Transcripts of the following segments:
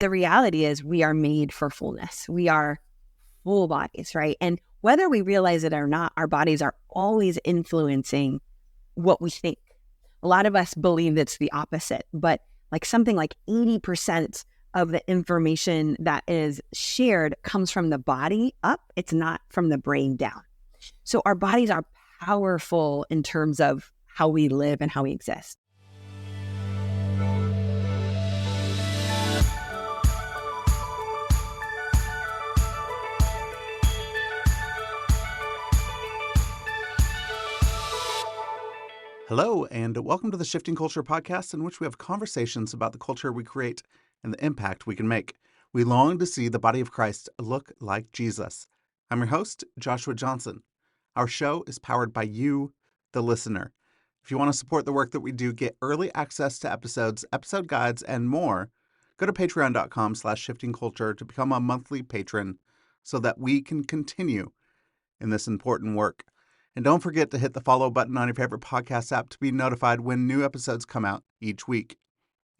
the reality is we are made for fullness. We are full bodies, right? And whether we realize it or not, our bodies are always influencing what we think. A lot of us believe it's the opposite, but like something like 80% of the information that is shared comes from the body up. It's not from the brain down. So our bodies are powerful in terms of how we live and how we exist. Hello, and welcome to the Shifting Culture podcast, in which we have conversations about the culture we create and the impact we can make. We long to see the body of Christ look like Jesus. I'm your host, Joshua Johnson. Our show is powered by you, the listener. If you want to support the work that we do, get early access to episodes, episode guides, and more, go to patreon.com/shiftingculture to become a monthly patron so that we can continue in this important work. And don't forget to hit the follow button on your favorite podcast app to be notified when new episodes come out each week.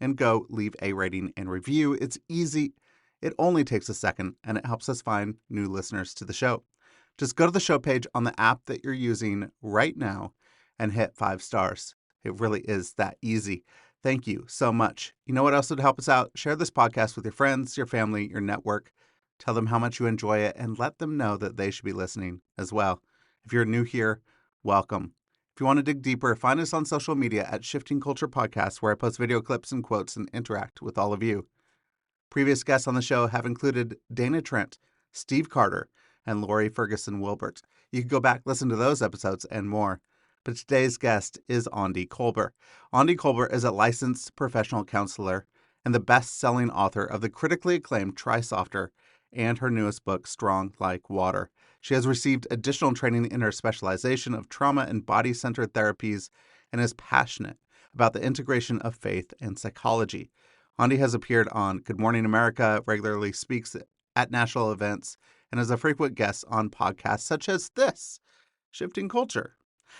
And go leave a rating and review. It's easy. It only takes a second, and it helps us find new listeners to the show. Just go to the show page on the app that you're using right now and hit 5 stars. It really is that easy. Thank you so much. You know what else would help us out? Share this podcast with your friends, your family, your network. Tell them how much you enjoy it and let them know that they should be listening as well. If you're new here, welcome. If you want to dig deeper, find us on social media at Shifting Culture Podcast, where I post video clips and quotes and interact with all of you. Previous guests on the show have included Dana Trent, Steve Carter, and Lori Ferguson Wilbert. You can go back, listen to those episodes and more. But today's guest is Aundi Kolber. Aundi Kolber is a licensed professional counselor and the best-selling author of the critically acclaimed Try Softer and her newest book, Strong Like Water. She has received additional training in her specialization of trauma and body-centered therapies and is passionate about the integration of faith and psychology. Aundi has appeared on Good Morning America, regularly speaks at national events, and is a frequent guest on podcasts such as this, Shifting Culture.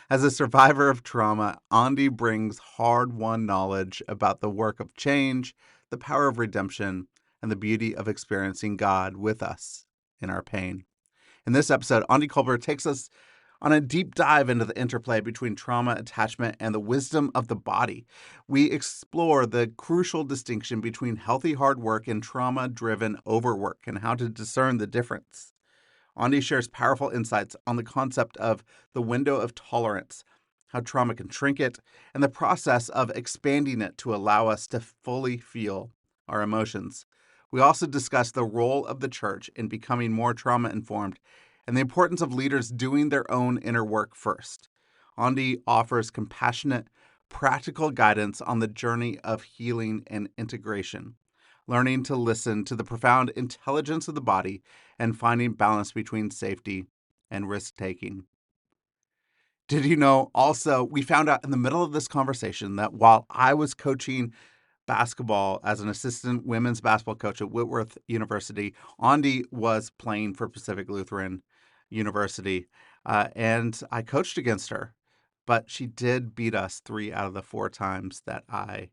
As a survivor of trauma, Aundi brings hard-won knowledge about the work of change, the power of redemption, and the beauty of experiencing God with us in our pain. In this episode, Aundi Kolber takes us on a deep dive into the interplay between trauma, attachment, and the wisdom of the body. We explore the crucial distinction between healthy hard work and trauma-driven overwork and how to discern the difference. Aundi shares powerful insights on the concept of the window of tolerance, how trauma can shrink it, and the process of expanding it to allow us to fully feel our emotions. We also discuss the role of the church in becoming more trauma-informed and the importance of leaders doing their own inner work first. Aundi offers compassionate, practical guidance on the journey of healing and integration, learning to listen to the profound intelligence of the body and finding balance between safety and risk-taking. Did you know also, we found out in the middle of this conversation that while I was coaching basketball as an assistant women's basketball coach at Whitworth University, Aundi was playing for Pacific Lutheran University, and I coached against her. But she did beat us 3 out of the 4 times that I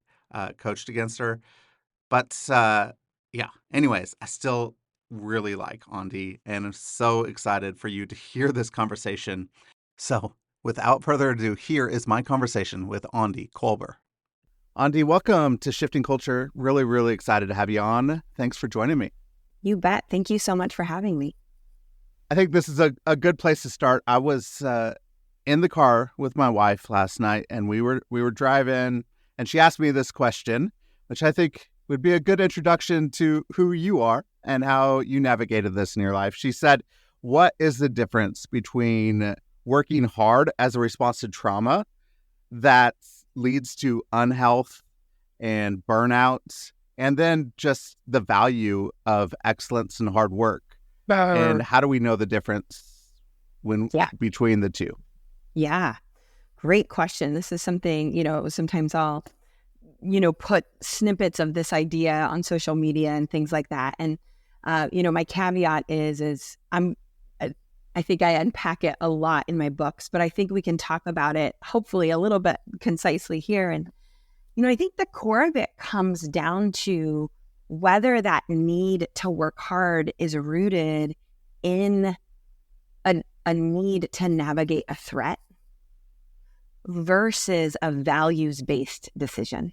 coached against her. But anyways, I still really like Aundi, and I'm so excited for you to hear this conversation. So without further ado, here is my conversation with Aundi Kolber. Aundi, welcome to Shifting Culture. Really, really excited to have you on. Thanks for joining me. You bet. Thank you so much for having me. I think this is a good place to start. I was in the car with my wife last night, and we were driving, and she asked me this question, which I think would be a good introduction to who you are and how you navigated this in your life. She said, what is the difference between working hard as a response to trauma that leads to unhealth and burnout, and then just the value of excellence and hard work? And how do we know the difference between the two? Yeah, great question. This is something, sometimes I'll, put snippets of this idea on social media and things like that. And, my caveat is I think I unpack it a lot in my books, but I think we can talk about it hopefully a little bit concisely here. And, I think the core of it comes down to whether that need to work hard is rooted in a need to navigate a threat versus a values-based decision.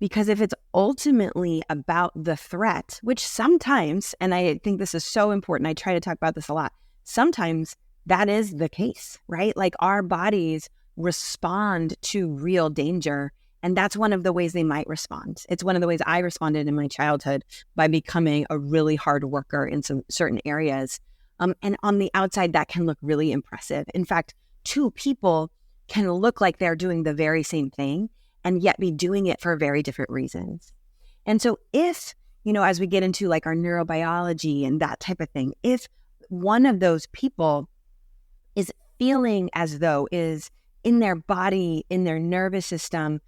Because if it's ultimately about the threat, which sometimes, and I think this is so important, I try to talk about this a lot, sometimes that is the case, right? Like our bodies respond to real danger. And that's one of the ways they might respond. It's one of the ways I responded in my childhood by becoming a really hard worker in some certain areas. And on the outside, that can look really impressive. In fact, two people can look like they're doing the very same thing and yet be doing it for very different reasons. And so if, as we get into like our neurobiology and that type of thing, if one of those people is feeling as though is in their body, in their nervous system,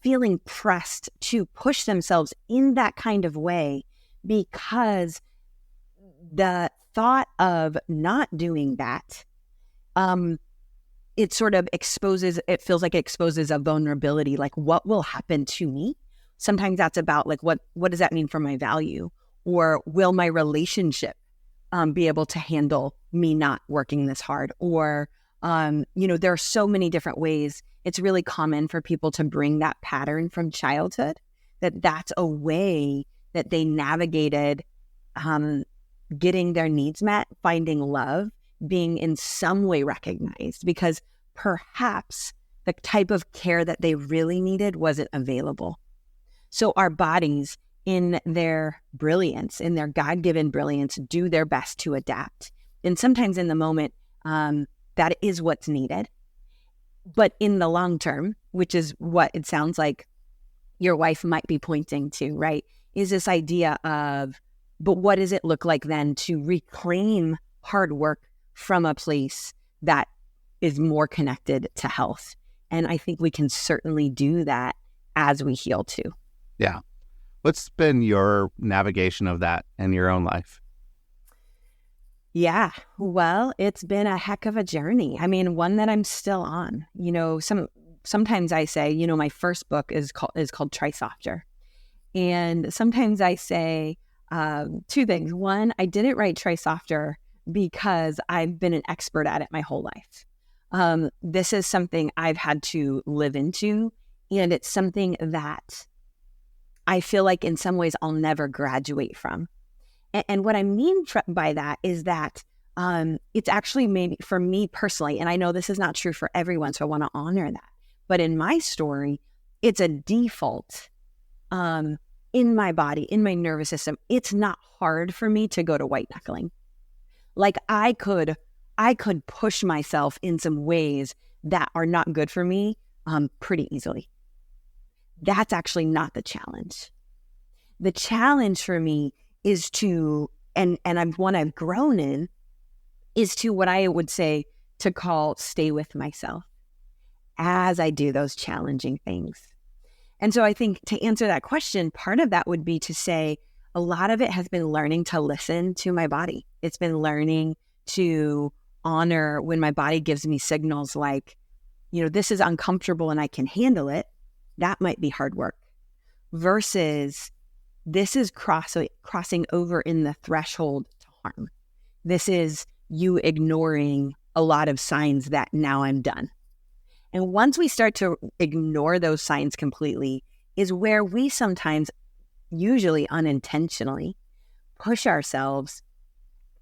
feeling pressed to push themselves in that kind of way because the thought of not doing that, it sort of feels like it exposes a vulnerability, like what will happen to me? Sometimes that's about like, what does that mean for my value? Or will my relationship be able to handle me not working this hard? Or, there are so many different ways. It's really common for people to bring that pattern from childhood, that's a way that they navigated getting their needs met, finding love, being in some way recognized, because perhaps the type of care that they really needed wasn't available. So our bodies, in their brilliance, in their God-given brilliance, do their best to adapt. And sometimes in the moment, that is what's needed. But in the long term, which is what it sounds like your wife might be pointing to, right, is this idea of, but what does it look like then to reclaim hard work from a place that is more connected to health? And I think we can certainly do that as we heal too. Yeah. What's been your navigation of that in your own life? Yeah, well, it's been a heck of a journey. I mean, one that I'm still on. Sometimes I say, my first book is called Try Softer. And sometimes I say two things. One, I didn't write Try Softer because I've been an expert at it my whole life. This is something I've had to live into, and it's something that I feel like in some ways I'll never graduate from. And what I mean by that is that it's actually maybe for me personally, and I know this is not true for everyone, so I want to honor that. But in my story, it's a default in my body, in my nervous system. It's not hard for me to go to white knuckling. Like I could push myself in some ways that are not good for me pretty easily. That's actually not the challenge. The challenge for me is to, and I've grown in, is to what I would say to call stay with myself as I do those challenging things. And so I think to answer that question, part of that would be to say a lot of it has been learning to listen to my body. It's been learning to honor when my body gives me signals like, this is uncomfortable and I can handle it. That might be hard work versus this is crossing over in the threshold to harm. This is you ignoring a lot of signs that now I'm done. And once we start to ignore those signs completely is where we sometimes, usually unintentionally, push ourselves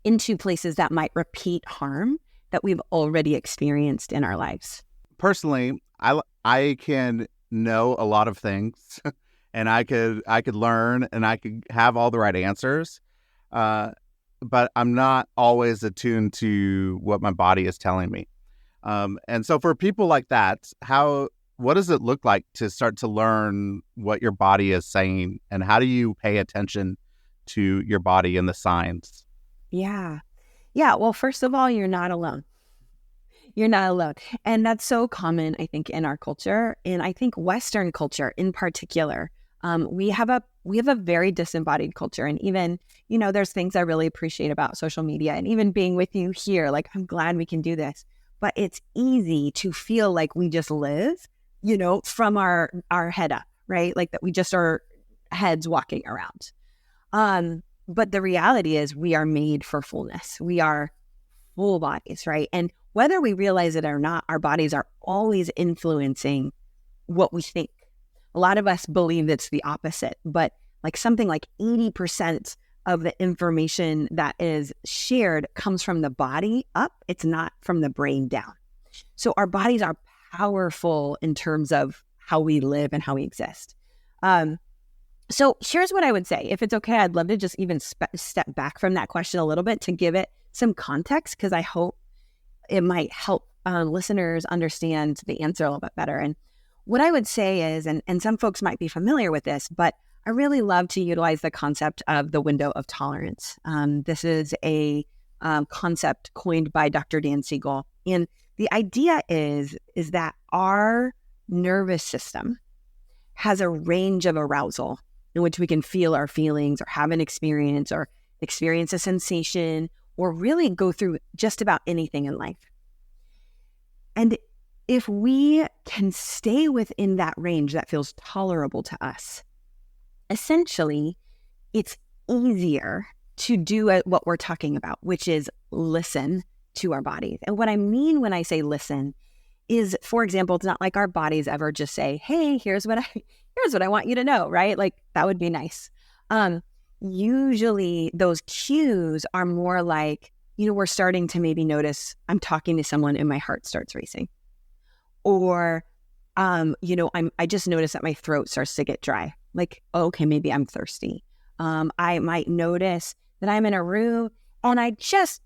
into places that might repeat harm that we've already experienced in our lives. Personally, I can know a lot of things and I could learn and I could have all the right answers. But I'm not always attuned to what my body is telling me. And so for people like that, what does it look like to start to learn what your body is saying? And how do you pay attention to your body and the signs? Yeah. Well, first of all, you're not alone. You're not alone. And that's so common, I think, in our culture. And I think Western culture in particular, we have a very disembodied culture. And even, there's things I really appreciate about social media and even being with you here, like, I'm glad we can do this. But it's easy to feel like we just live, from our head up, right? Like that we just are heads walking around. But the reality is we are made for fullness. We are full bodies, right? And whether we realize it or not, our bodies are always influencing what we think. A lot of us believe it's the opposite, but like something like 80% of the information that is shared comes from the body up. It's not from the brain down. So our bodies are powerful in terms of how we live and how we exist. So here's what I would say. If it's okay, I'd love to just even step back from that question a little bit to give it some context, because I hope it might help listeners understand the answer a little bit better. And what I would say is, and some folks might be familiar with this, but I really love to utilize the concept of the window of tolerance. This is a concept coined by Dr. Dan Siegel. And the idea is that our nervous system has a range of arousal in which we can feel our feelings or have an experience or experience a sensation or really go through just about anything in life. And if we can stay within that range that feels tolerable to us, essentially, it's easier to do what we're talking about, which is listen to our bodies. And what I mean when I say listen is, for example, it's not like our bodies ever just say, hey, here's what I want you to know, right? Like that would be nice. Usually those cues are more like, we're starting to maybe notice I'm talking to someone and my heart starts racing. Or, I just noticed that my throat starts to get dry. Like, okay, maybe I'm thirsty. I might notice that I'm in a room and I just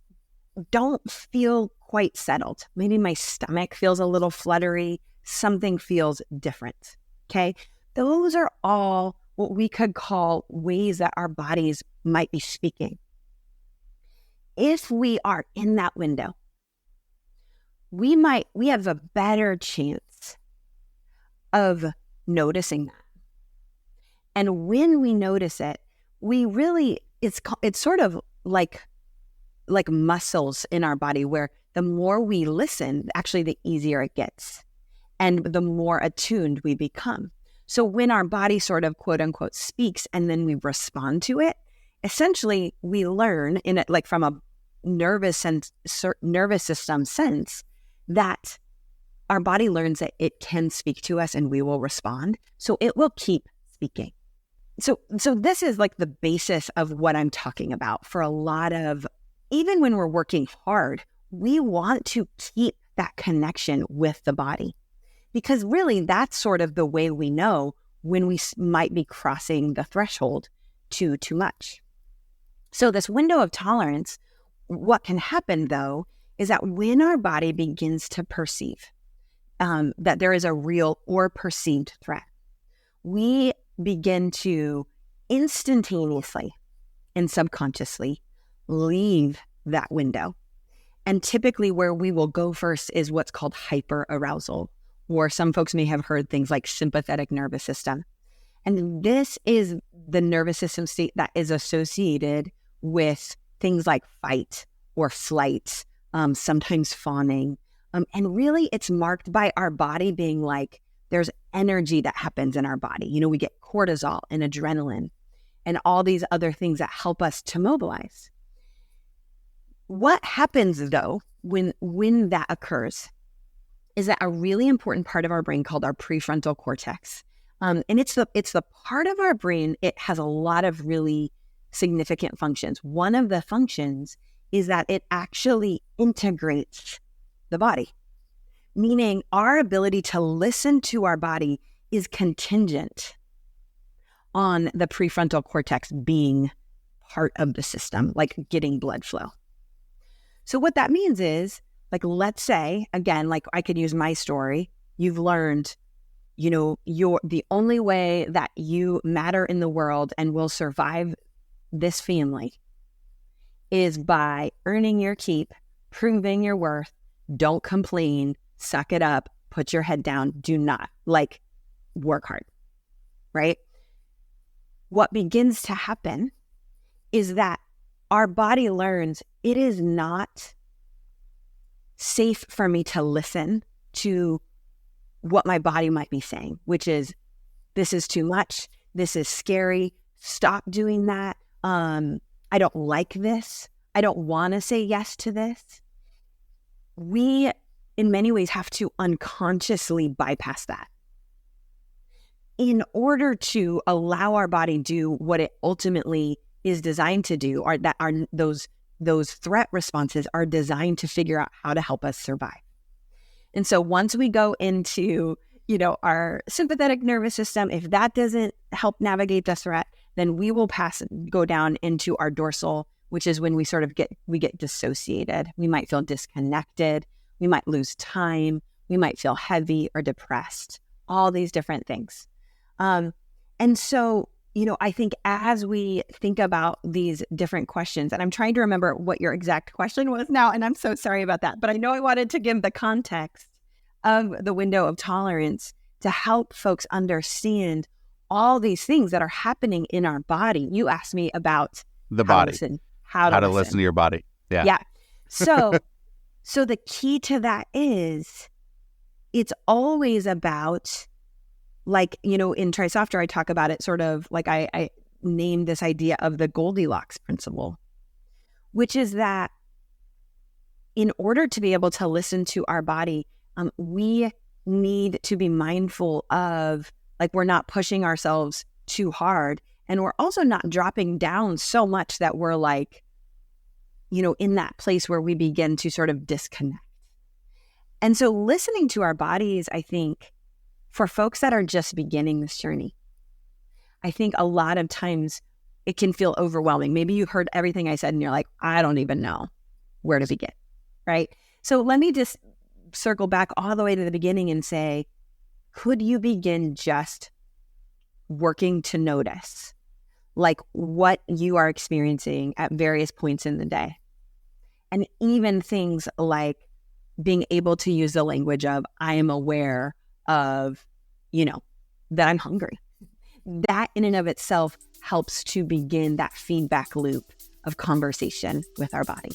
don't feel quite settled. Maybe my stomach feels a little fluttery. Something feels different. Okay. Those are all what we could call ways that our bodies might be speaking. If we are in that window, we have a better chance of noticing that. And when we notice it, it's sort of like muscles in our body, where the more we listen, actually the easier it gets and the more attuned we become. So when our body sort of quote unquote speaks and then we respond to it, essentially we learn in it, like from a nervous system sense, that our body learns that it can speak to us and we will respond. So it will keep speaking. So this is like the basis of what I'm talking about for a lot of, even when we're working hard, we want to keep that connection with the body, because really that's sort of the way we know when we might be crossing the threshold to too much. So this window of tolerance, what can happen though, is that when our body begins to perceive that there is a real or perceived threat, we begin to instantaneously and subconsciously leave that window. And typically where we will go first is what's called hyperarousal, or some folks may have heard things like sympathetic nervous system. And this is the nervous system state that is associated with things like fight or flight, sometimes fawning. And really it's marked by our body being like, there's energy that happens in our body. We get cortisol and adrenaline and all these other things that help us to mobilize. What happens though, when that occurs, is that a really important part of our brain called our prefrontal cortex. And it's the part of our brain, it has a lot of really significant functions. One of the functions is that it actually integrates the body, meaning our ability to listen to our body is contingent on the prefrontal cortex being part of the system, like getting blood flow. So what that means is, like, let's say, again, like I could use my story. You've learned, the only way that you matter in the world and will survive this family is by earning your keep, proving your worth, don't complain, suck it up, put your head down, do not, work hard, right? What begins to happen is that our body learns it is not safe for me to listen to what my body might be saying, which is, this is too much. This is scary. Stop doing that. I don't like this. I don't want to say yes to this. We, in many ways, have to unconsciously bypass that in order to allow our body do what it ultimately is designed to do, or that are those threat responses are designed to figure out how to help us survive. And so once we go into, our sympathetic nervous system, if that doesn't help navigate the threat, then we will go down into our dorsal, which is when we sort of get dissociated. We might feel disconnected. We might lose time. We might feel heavy or depressed, all these different things. And so, I think as we think about these different questions, and I'm trying to remember what your exact question was now, and I'm so sorry about that, but I know I wanted to give the context of the window of tolerance to help folks understand all these things that are happening in our body. You asked me about the body, how to listen to your body. Yeah. Yeah. So the key to that is it's always about, like, in Trisofter, I talk about it sort of like I named this idea of the Goldilocks principle, which is that in order to be able to listen to our body, we need to be mindful of, like, we're not pushing ourselves too hard. And we're also not dropping down so much that we're like, in that place where we begin to sort of disconnect. And so listening to our bodies, I think, for folks that are just beginning this journey, I think a lot of times it can feel overwhelming. Maybe you heard everything I said and you're like, I don't even know where to begin, right? So let me just circle back all the way to the beginning and say, could you begin just working to notice, like, what you are experiencing at various points in the day? And even things like being able to use the language of, I am aware of, that I'm hungry. That in and of itself helps to begin that feedback loop of conversation with our body.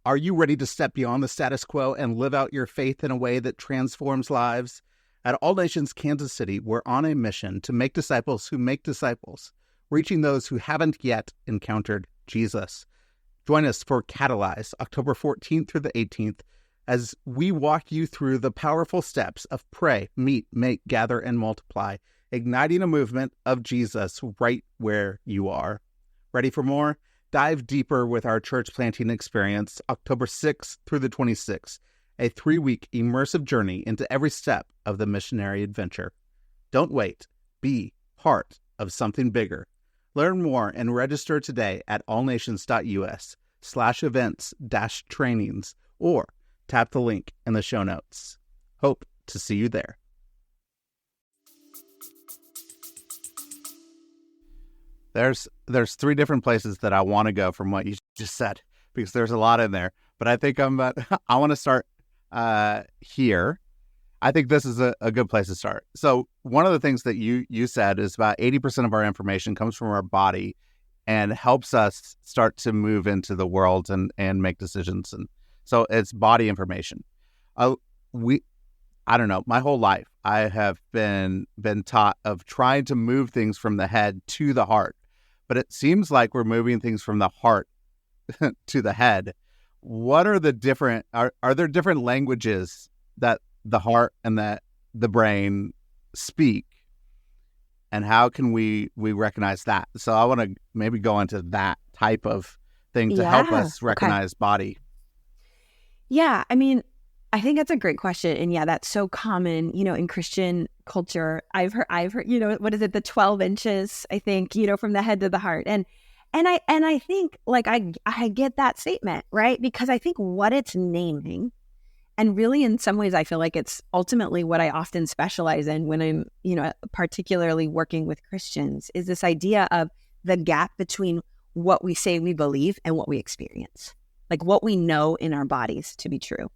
Are you ready to step beyond the status quo and live out your faith in a way that transforms lives? At All Nations Kansas City, we're on a mission to make disciples who make disciples, reaching those who haven't yet encountered Jesus. Join us for Catalyze, October 14th through the 18th, as we walk you through the powerful steps of pray, meet, make, gather, and multiply, igniting a movement of Jesus right where you are. Ready for more? Dive deeper with our church planting experience, October 6th through the 26th, a 3-week immersive journey into every step of the missionary adventure. Don't wait. Be part of something bigger. Learn more and register today at allnations.us/events-trainings or tap the link in the show notes. Hope to see you there. There's 3 different places that I want to go from what you just said, because there's a lot in there. But I think I want to start here. I think this is a good place to start. So one of the things that you said is about 80% of our information comes from our body and helps us start to move into the world and make decisions. And so it's body information. I don't know, my whole life I have been taught of trying to move things from the head to the heart. But it seems like we're moving things from the heart to the head. What are the different, are there different languages that the heart and that the brain speak? And how can we recognize that? So I want to maybe go into that type of thing to help us recognize body. Yeah, I mean, I think that's a great question. And yeah, that's so common, in Christian culture. I've heard, what is it? The 12 inches, I think, from the head to the heart. And I think, like, I get that statement, right? Because I think what it's naming, and really in some ways I feel like it's ultimately what I often specialize in when I'm, particularly working with Christians, is this idea of the gap between what we say we believe and what we experience, like what we know in our bodies to be true.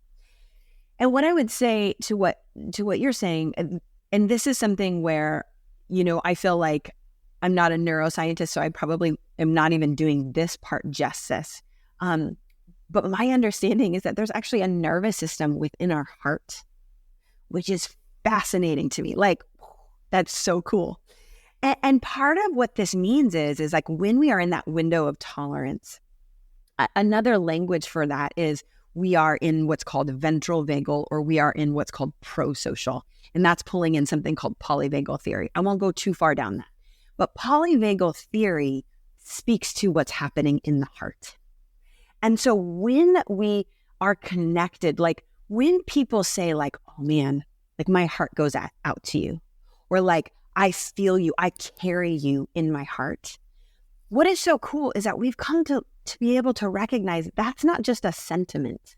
And what I would say to what you're saying, and this is something where, I feel like I'm not a neuroscientist, so I probably am not even doing this part justice. But my understanding is that there's actually a nervous system within our heart which is fascinating to me. Like, that's so cool. And part of what this means is like when we are in that window of tolerance, another language for that is we are in what's called ventral vagal, or we are in what's called prosocial. And that's pulling in something called polyvagal theory. I won't go too far down that. But polyvagal theory speaks to what's happening in the heart. And so when we are connected, like when people say like, oh man, like my heart goes out to you, or like, I feel you, I carry you in my heart. What is so cool is that we've come to be able to recognize that's not just a sentiment.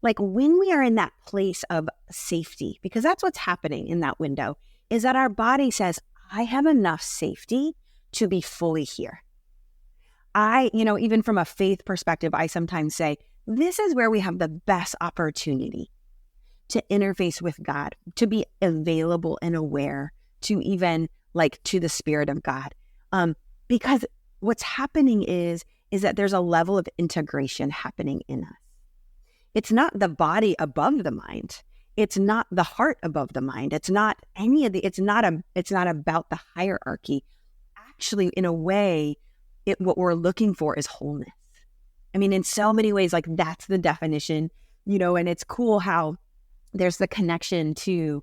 Like when we are in that place of safety, because that's what's happening in that window, is that our body says, I have enough safety to be fully here. Even from a faith perspective, I sometimes say, this is where we have the best opportunity to interface with God, to be available and aware to even like to the Spirit of God. Because what's happening is that there's a level of integration happening in us. It's not the body above the mind. It's not the heart above the mind. It's not any of the, it's not about the hierarchy. Actually, in a way, what we're looking for is wholeness. I mean, in so many ways, like that's the definition, and it's cool how there's the connection to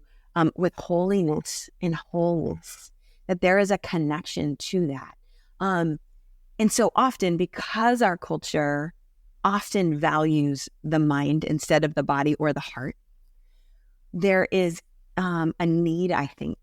with holiness and wholeness, that there is a connection to that. And so often, because our culture often values the mind instead of the body or the heart, there is a need, I think.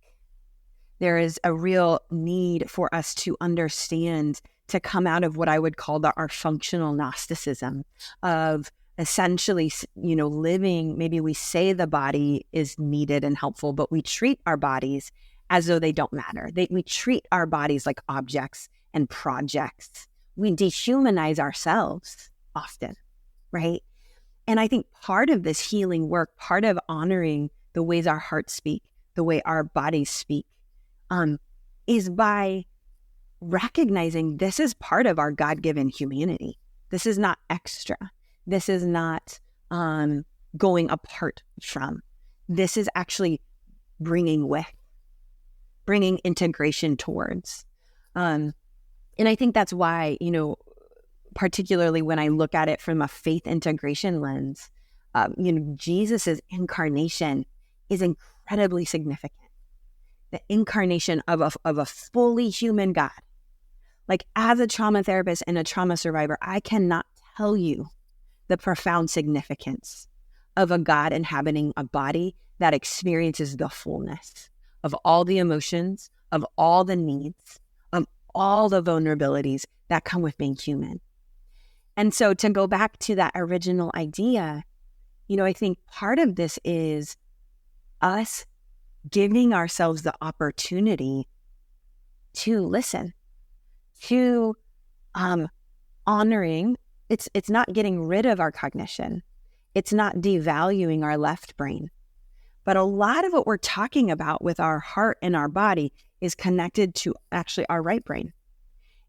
There is a real need for us to understand, to come out of what I would call our functional Gnosticism of essentially, living, maybe we say the body is needed and helpful, but we treat our bodies as though they don't matter. We treat our bodies like objects and projects. We dehumanize ourselves often, right? And I think part of this healing work, part of honoring the ways our hearts speak, the way our bodies speak, is by recognizing this is part of our God-given humanity. This is not extra. This is not going apart from. This is actually bringing integration towards. And I think that's why, particularly when I look at it from a faith integration lens, Jesus's incarnation is incredibly significant. The incarnation of a fully human God. Like as a trauma therapist and a trauma survivor, I cannot tell you the profound significance of a God inhabiting a body that experiences the fullness of all the emotions, of all the needs, of all the vulnerabilities that come with being human. And so to go back to that original idea, I think part of this is us giving ourselves the opportunity to listen, to honoring. It's not getting rid of our cognition. It's not devaluing our left brain. But a lot of what we're talking about with our heart and our body is connected to actually our right brain.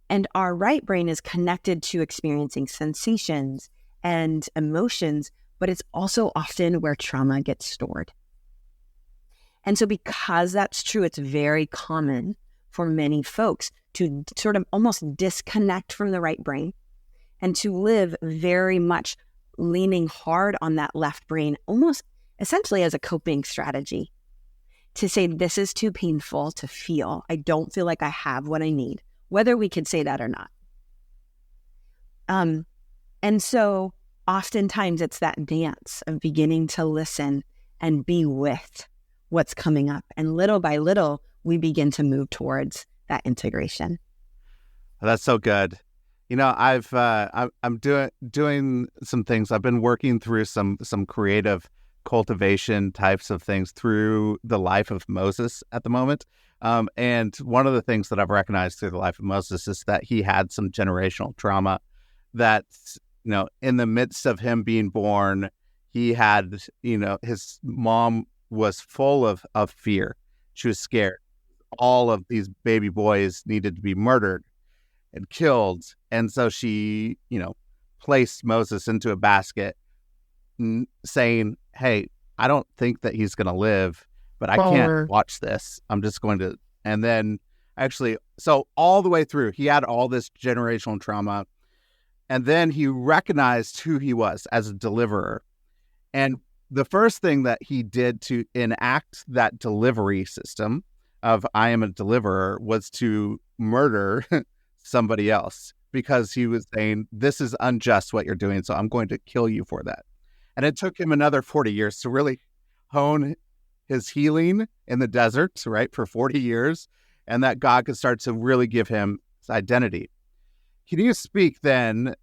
And our right brain is connected to experiencing sensations and emotions, but it's also often where trauma gets stored. And so because that's true, it's very common for many folks to sort of almost disconnect from the right brain and to live very much leaning hard on that left brain, almost essentially as a coping strategy, to say, this is too painful to feel. I don't feel like I have what I need, whether we could say that or not. And so oftentimes it's that dance of beginning to listen and be with what's coming up. And little by little, we begin to move towards that integration. That's so good. I'm doing some things. I've been working through some creative cultivation types of things through the life of Moses at the moment. And one of the things that I've recognized through the life of Moses is that he had some generational trauma that, in the midst of him being born, he had, his mom was full of fear. She was scared. All of these baby boys needed to be murdered and killed. And so she, placed Moses into a basket saying, hey, I don't think that he's going to live, but I can't watch this. I'm just going to, and then actually, so all the way through, he had all this generational trauma, and then he recognized who he was as a deliverer. And the first thing that he did to enact that delivery system of I am a deliverer was to murder somebody else, because he was saying, this is unjust what you're doing, so I'm going to kill you for that. And it took him another 40 years to really hone his healing in the desert, right, for 40 years, and that God could start to really give him his identity. Can you speak then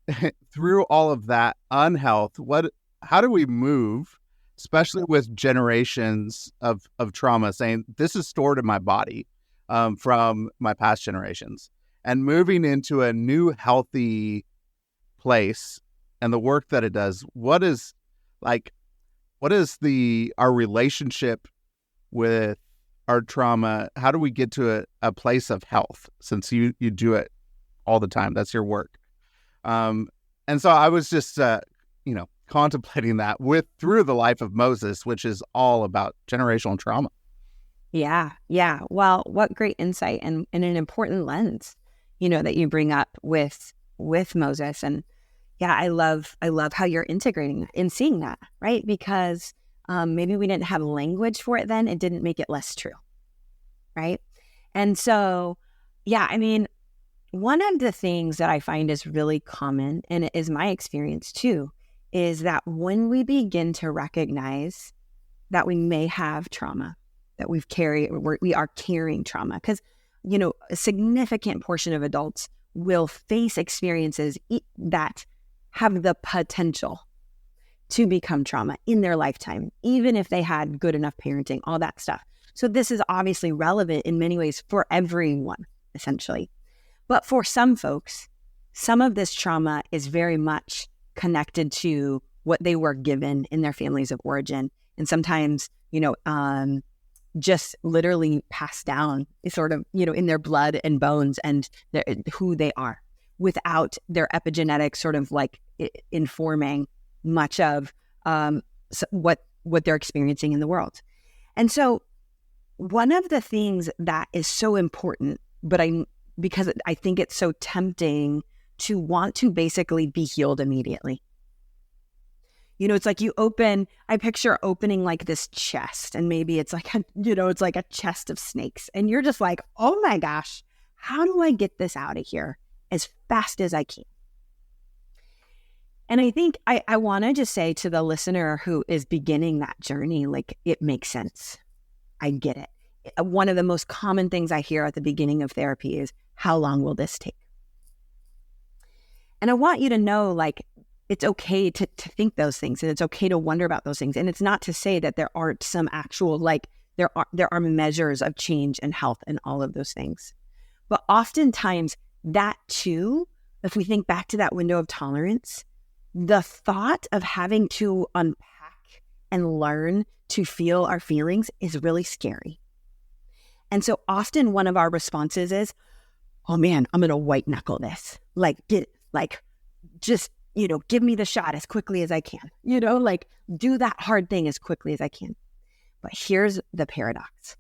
through all of that unhealth? How do we move, especially with generations of trauma, saying this is stored in my body from my past generations, and moving into a new healthy place and the work that it does? What is our relationship with our trauma? How do we get to a place of health, since you do it all the time? That's your work. And so I was just, contemplating that through the life of Moses, which is all about generational trauma. Yeah. Well, what great insight and an important lens, that you bring up with Moses. And yeah, I love how you're integrating and seeing that, right? Because maybe we didn't have language for it then. It didn't make it less true, right? And so, yeah, I mean, one of the things that I find is really common, and it is my experience too, is that when we begin to recognize that we may have trauma, that we are carrying trauma, because, a significant portion of adults will face experiences that have the potential to become trauma in their lifetime, even if they had good enough parenting, all that stuff. So this is obviously relevant in many ways for everyone, essentially. But for some folks, some of this trauma is very much connected to what they were given in their families of origin. And sometimes, just literally passed down sort of, in their blood and bones and who they are, without their epigenetic sort of like informing much of what they're experiencing in the world. And so one of the things that is so important, because I think it's so tempting to want to basically be healed immediately. It's like I picture opening like this chest, and maybe it's like, it's like a chest of snakes. And you're just like, oh my gosh, how do I get this out of here as fast as I can? And I think I want to just say to the listener who is beginning that journey, like, it makes sense. I get it. One of the most common things I hear at the beginning of therapy is, how long will this take? And I want you to know, like, it's okay to think those things, and it's okay to wonder about those things. And it's not to say that there aren't some actual, like, there are measures of change and health and all of those things. But oftentimes that too, if we think back to that window of tolerance, the thought of having to unpack and learn to feel our feelings is really scary. And so often one of our responses is, oh man, I'm going to white knuckle this. Just give me the shot as quickly as I can, do that hard thing as quickly as I can. But here's the paradox.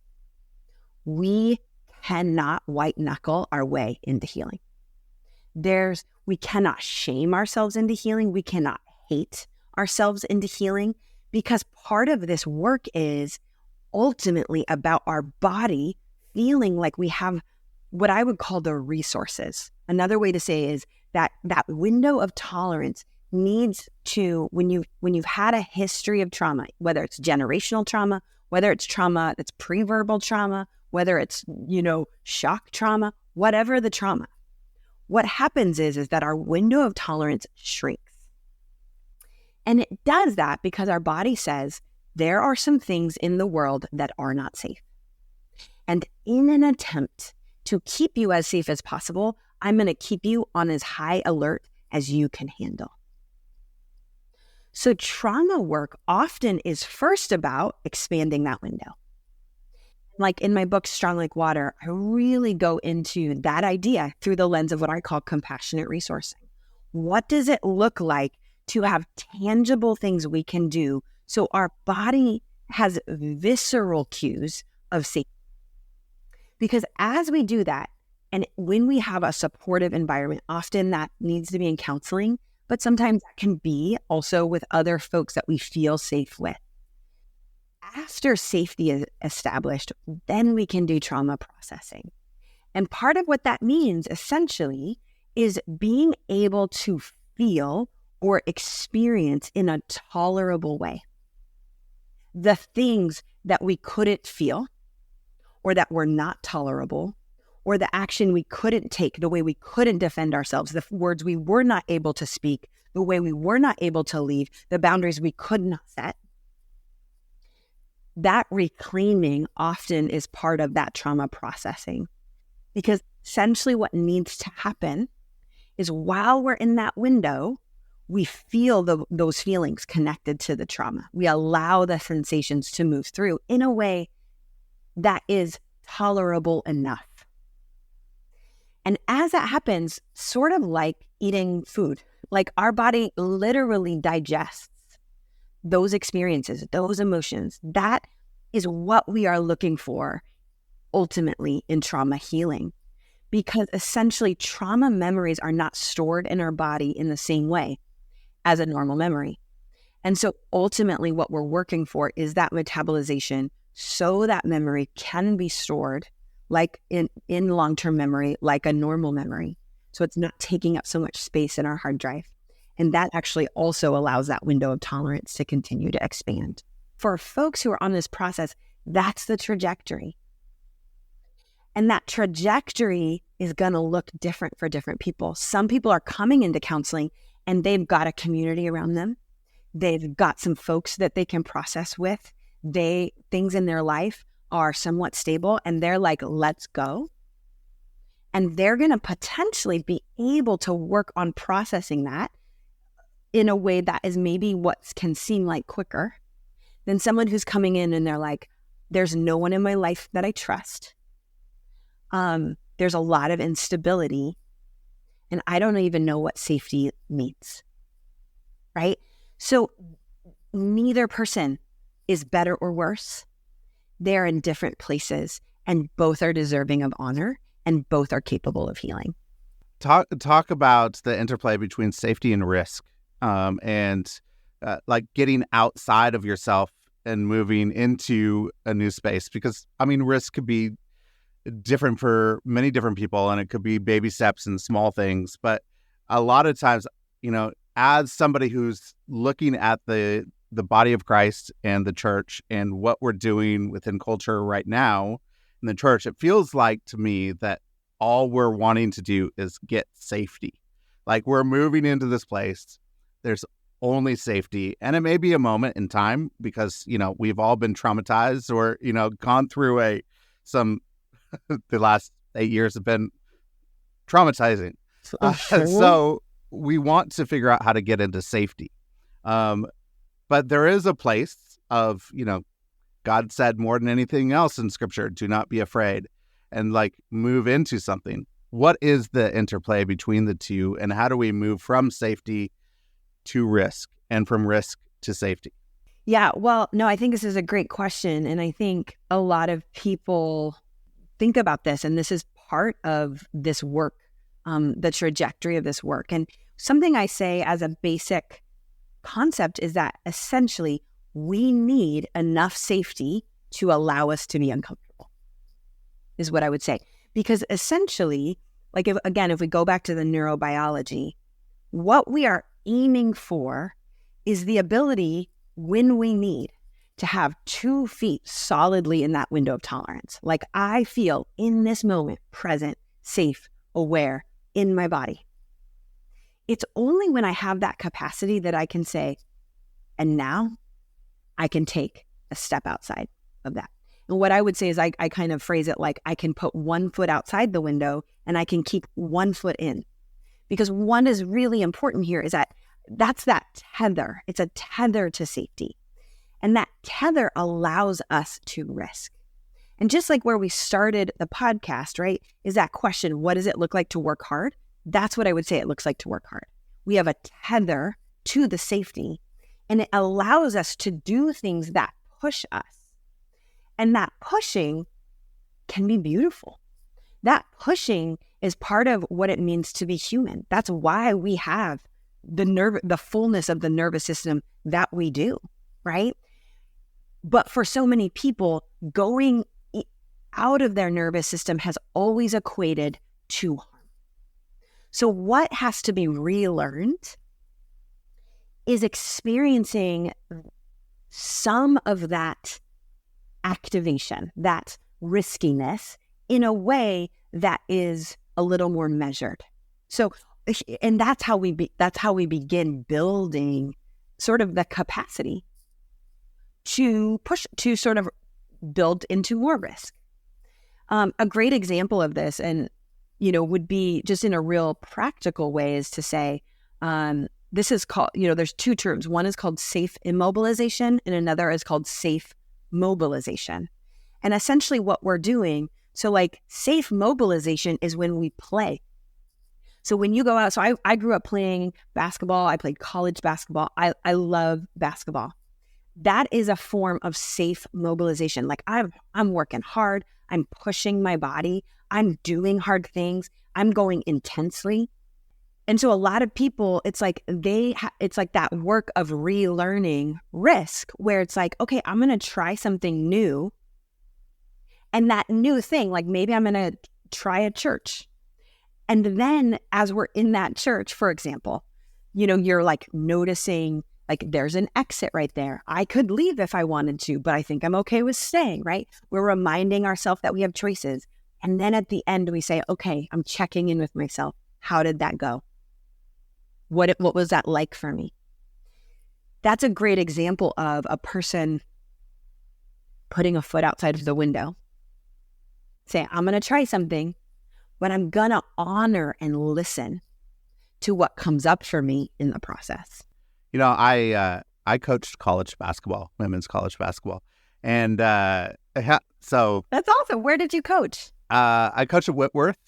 We cannot white knuckle our way into healing. We cannot shame ourselves into healing. We cannot hate ourselves into healing, because part of this work is ultimately about our body feeling like we have what I would call the resources. Another way to say is that window of tolerance needs to, when you've had a history of trauma, whether it's generational trauma, whether it's trauma that's pre-verbal trauma, whether it's, shock trauma, whatever the trauma, what happens is that our window of tolerance shrinks. And it does that because our body says there are some things in the world that are not safe. And in an attempt to keep you as safe as possible, I'm going to keep you on as high alert as you can handle. So trauma work often is first about expanding that window. Like in my book, Strong Like Water, I really go into that idea through the lens of what I call compassionate resourcing. What does it look like to have tangible things we can do so our body has visceral cues of safety. Because as we do that, and when we have a supportive environment, often that needs to be in counseling, but sometimes that can be also with other folks that we feel safe with. After safety is established, then we can do trauma processing. And part of what that means essentially is being able to feel or experience in a tolerable way the things that we couldn't feel or that were not tolerable, or the action we couldn't take, the way we couldn't defend ourselves, the words we were not able to speak, the way we were not able to leave, the boundaries we could not set. That reclaiming often is part of that trauma processing. Because essentially what needs to happen is while we're in that window, we feel those feelings connected to the trauma. We allow the sensations to move through in a way that is tolerable enough. And as that happens, sort of like eating food, like our body literally digests those experiences, those emotions. That is what we are looking for ultimately in trauma healing. Because essentially trauma memories are not stored in our body in the same way as a normal memory. And so ultimately what we're working for is that metabolization so that memory can be stored like in long-term memory, like a normal memory. So it's not taking up so much space in our hard drive. And that actually also allows that window of tolerance to continue to expand. For folks who are on this process, that's the trajectory. And that trajectory is going to look different for different people. Some people are coming into counseling and they've got a community around them. They've got some folks that they can process with. Things in their life are somewhat stable and they're like, let's go. And they're going to potentially be able to work on processing that in a way that is maybe what can seem like quicker than someone who's coming in and they're like, there's no one in my life that I trust. There's a lot of instability and I don't even know what safety means, right? So neither person is better or worse. They're in different places and both are deserving of honor and both are capable of healing. Talk about the interplay between safety and risk, and like getting outside of yourself and moving into a new space. Because, I mean, risk could be different for many different people and it could be baby steps and small things. But a lot of times, as somebody who's looking at the body of Christ and the church and what we're doing within culture right now in the church, it feels like to me that all we're wanting to do is get safety. Like we're moving into this place. There's only safety. And it may be a moment in time because, we've all been traumatized or, gone through the last 8 years have been traumatizing. So we want to figure out how to get into safety. But there is a place of, God said more than anything else in scripture, do not be afraid and move into something. What is the interplay between the two and how do we move from safety to risk and from risk to safety? Yeah, well, no, I think this is a great question. And I think a lot of people think about this, and this is part of this work, the trajectory of this work. And something I say as a basic concept is that essentially we need enough safety to allow us to be uncomfortable, is what I would say. Because essentially, if we go back to the neurobiology, what we are aiming for is the ability when we need to have 2 feet solidly in that window of tolerance. Like I feel in this moment, present, safe, aware in my body. It's only when I have that capacity that I can say, and now I can take a step outside of that. And what I would say is I kind of phrase it like I can put 1 foot outside the window and I can keep 1 foot in. Because one is really important here is that's that tether. It's a tether to safety. And that tether allows us to risk. And just like where we started the podcast, right, is that question, what does it look like to work hard? That's what I would say it looks like to work hard. We have a tether to the safety, and it allows us to do things that push us. And that pushing can be beautiful. That pushing is part of what it means to be human. That's why we have the fullness of the nervous system that we do, right? But for so many people, going out of their nervous system has always equated to harm. So what has to be relearned is experiencing some of that activation, that riskiness, in a way that is a little more measured. So, and that's how we begin building sort of the capacity to push, to sort of build into more risk. A great example of this, and would be just in a real practical way, is to say, this is called, there's two terms. One is called safe immobilization, and another is called safe mobilization. And essentially what we're doing, so like safe mobilization is when we play. So when you go out, so I grew up playing basketball. I played college basketball. I love basketball. That is a form of safe mobilization. Like I'm working hard. I'm pushing my body. I'm doing hard things. I'm going intensely. And so a lot of people, it's like it's like that work of relearning risk, where it's like, okay, I'm going to try something new. And that new thing, like maybe I'm going to try a church. And then as we're in that church, for example, you're like noticing, like there's an exit right there. I could leave if I wanted to, but I think I'm okay with staying, right? We're reminding ourselves that we have choices. And then at the end, we say, okay, I'm checking in with myself. How did that go? What was that like for me? That's a great example of a person putting a foot outside of the window. Say, I'm going to try something, but I'm going to honor and listen to what comes up for me in the process. I coached college basketball, women's college basketball. And so... That's awesome. Where did you coach? I coached at Whitworth,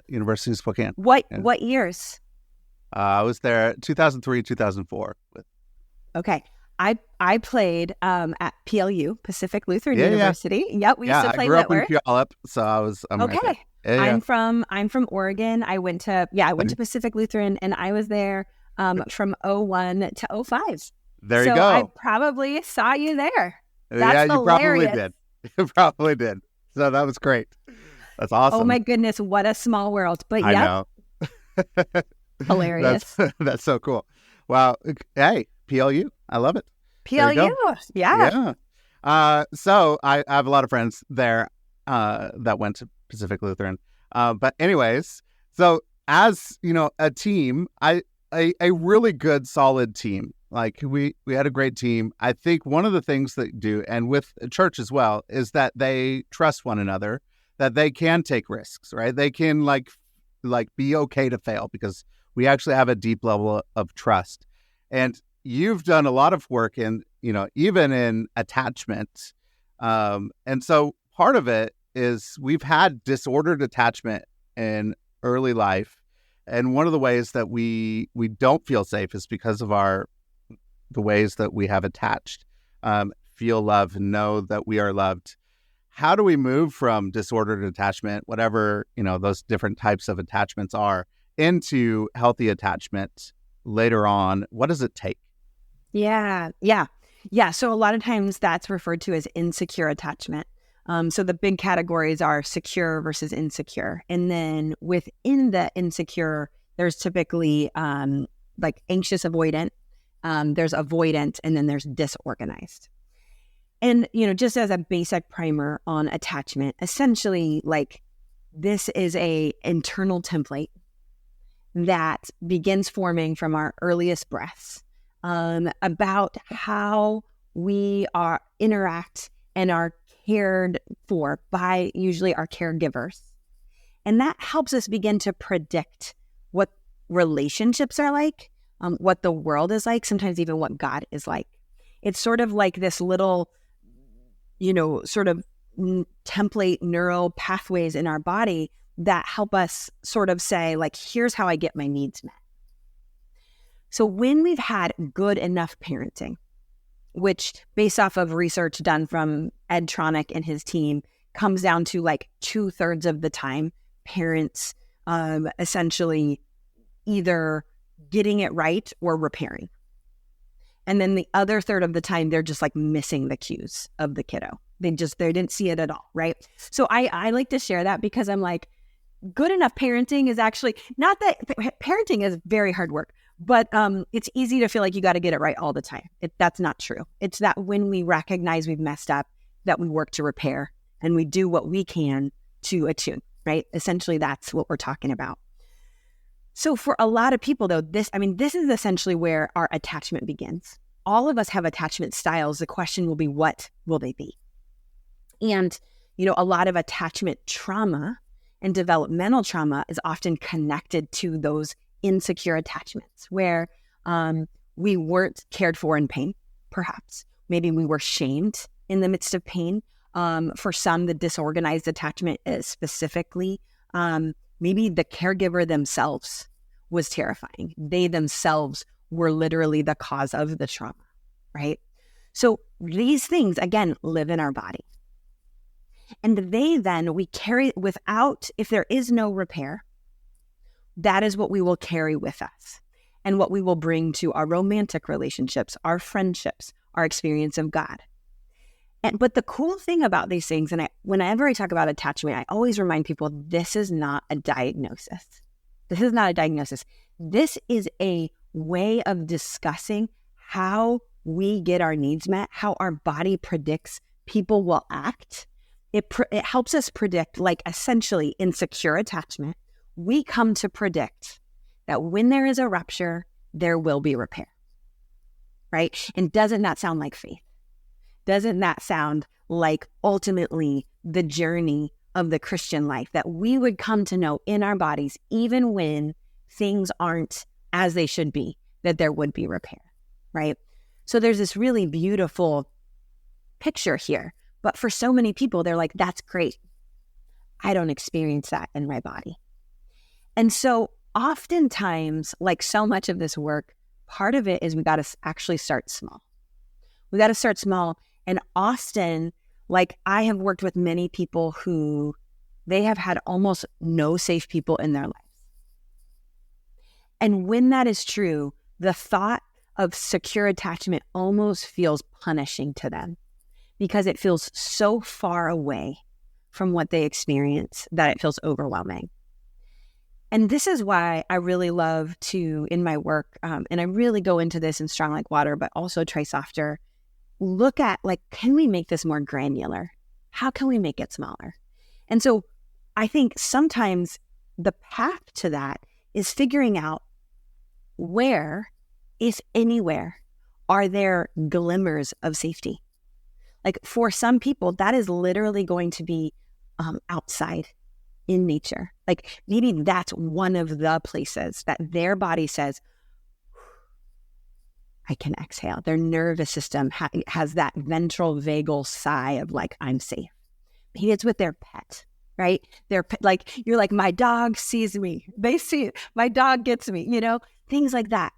University of Spokane. What years? I was there 2003, 2004. Okay. I played at PLU, Pacific Lutheran University. Yep, we used to play Whitworth. I grew up in Puyallup, so I'm okay. Right there. Yeah, I'm from Oregon. I went to Pacific Lutheran, and I was there from 01 to 05. There you go. I probably saw you there. That's hilarious. You probably did. You probably did. So that was great. That's awesome. Oh my goodness, what a small world. But I know. Hilarious. That's so cool. Wow. Hey, PLU. I love it. PLU. Yeah. So I have a lot of friends there that went to Pacific Lutheran. But anyways, so as a team, a really good, solid team. Like we had a great team. I think one of the things that do, and with church as well, is that they trust one another, that they can take risks, right? They can like be okay to fail because we actually have a deep level of trust. And you've done a lot of work in, even in attachment. And so part of it is we've had disordered attachment in early life. And one of the ways that we don't feel safe is because of the ways that we have attached, feel love, know that we are loved. How do we move from disordered attachment, whatever, those different types of attachments are, into healthy attachment later on? What does it take? Yeah. So a lot of times that's referred to as insecure attachment. So the big categories are secure versus insecure. And then within the insecure, there's typically like anxious avoidant, there's avoidant, and then there's disorganized. And, just as a basic primer on attachment, essentially, like this is a internal template that begins forming from our earliest breaths about how we interact and are cared for by usually our caregivers. And that helps us begin to predict what relationships are like, what the world is like, sometimes even what God is like. It's sort of like this little, sort of template neural pathways in our body that help us sort of say, like, here's how I get my needs met. So when we've had good enough parenting, which based off of research done from Ed Tronick and his team comes down to like 2/3 of the time, parents essentially either getting it right or repairing. And then the other third of the time, they're just like missing the cues of the kiddo. They didn't see it at all, right? So I like to share that because I'm like, good enough parenting is actually not that parenting is very hard work, but it's easy to feel like you got to get it right all the time. That's not true. It's that when we recognize we've messed up, that we work to repair and we do what we can to attune, right? Essentially, that's what we're talking about. So for a lot of people, though, this is essentially where our attachment begins. All of us have attachment styles. The question will be, what will they be? And, a lot of attachment trauma and developmental trauma is often connected to those insecure attachments where we weren't cared for in pain, perhaps. Maybe we were shamed in the midst of pain. For some, the disorganized attachment is specifically, maybe the caregiver themselves was terrifying. They themselves were literally the cause of the trauma, right? So these things, again, live in our body. And we carry without, if there is no repair, that is what we will carry with us and what we will bring to our romantic relationships, our friendships, our experience of God. But the cool thing about these things, and whenever I talk about attachment, I always remind people, this is not a diagnosis. This is not a diagnosis. This is a way of discussing how we get our needs met, how our body predicts people will act. It helps us predict, like essentially insecure attachment. We come to predict that when there is a rupture, there will be repair, right? And doesn't that sound like faith? Doesn't that sound like ultimately the journey of the Christian life, that we would come to know in our bodies, even when things aren't as they should be, that there would be repair, right? So there's this really beautiful picture here. But for so many people, they're like, that's great. I don't experience that in my body. And so oftentimes, like so much of this work, part of it is we got to actually start small. We got to start small. And often, like I have worked with many people who they have had almost no safe people in their lives. And when that is true, the thought of secure attachment almost feels punishing to them because it feels so far away from what they experience that it feels overwhelming. And this is why I really love to, in my work, and I really go into this in Strong Like Water, but also Try Softer, look at like, can we make this more granular? How can we make it smaller? And so I think sometimes the path to that is figuring out where, if anywhere, are there glimmers of safety? Like for some people, that is literally going to be outside in nature. Like maybe that's one of the places that their body says, I can exhale. Their nervous system has that ventral vagal sigh of like, I'm safe. Maybe it's with their pet, right? They're like, you're like, my dog sees me. They see it. My dog gets me, things like that.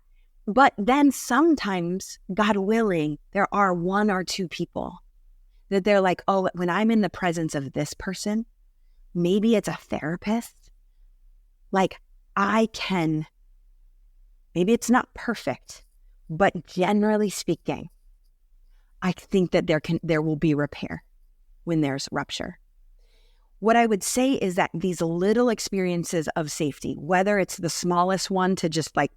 But then sometimes, God willing, there are one or two people that they're like, oh, when I'm in the presence of this person, maybe it's a therapist, like maybe it's not perfect, but generally speaking, I think that there will be repair when there's rupture. What I would say is that these little experiences of safety, whether it's the smallest one to just like